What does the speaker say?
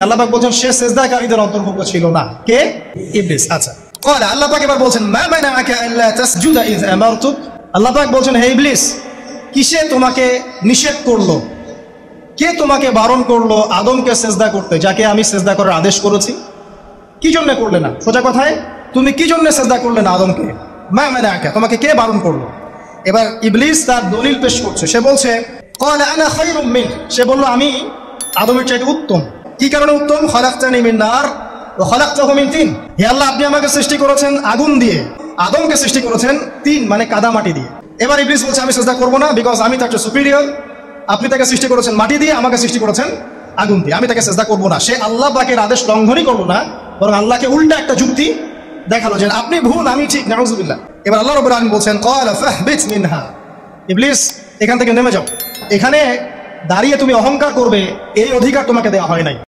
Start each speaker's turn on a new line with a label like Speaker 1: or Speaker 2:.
Speaker 1: আল্লাহ পাক বলছেন সে সিজদাকারীদের অন্তর্ভুক্ত ছিল না। কে? ইবলিস। আচ্ছা, ক্বালা, আল্লাহ পাক এবার বলছেন মা মানাআকা আল্লা তাসজুদা ইয আমারতুক। আল্লাহ পাক বলছেন হে ইবলিস, কিসে তোমাকে নিষেধ করলো, কে তোমাকে বারণ করলো আদমকে সিজদা করতে, যাকে আমি সিজদা করার আদেশ করেছি? কি জন্য করলে না? সোজা কথায়, তুমি কি জন্য সিজদা করলে না আদমকে? মা মানাআকা, তোমাকে কে বারণ করলো? এবার ইবলিস তার দলিল পেশ করছে। সে বলছে ক্বালা আনা খায়রুম মিন, সে বলল আমি আদমের চাইতে উত্তম। কি কারণে উত্তম? খালাকতানি মিন নার ওয়া খালাকতাহু মিন তিন। হে আল্লাহ, আপনি আমাকে সৃষ্টি করেছেন আগুন দিয়ে, আদমকে সৃষ্টি করেছেন তিন মানে কাদামাটি দিয়ে। এবার ইবলিস বলছে আমি সিজদা করব না, বিকজ আমি তার চেয়ে সুপিরিয়র। আপনি তাকে সৃষ্টি করেছেন মাটি দিয়ে, আমাকে সৃষ্টি করেছেন আগুন দিয়ে, আমি তাকে সিজদা করব না। সে আল্লাহ পাকের আদেশ লঙ্ঘনই করলো না, বরং আল্লাহকে উল্টা একটা যুক্তি দেখালো যে আপনি ভুল আমি ঠিক। নাউযুবিল্লাহ। এবার আল্লাহ রাব্বুল আলামিন বলছেন ক্বালা ফাহবিত মিনহা, ইবলিস এখান থেকে নেমে যাও। এখানে দাঁড়িয়ে তুমি অহংকার করবে এই অধিকার তোমাকে দেওয়া হয় নাই।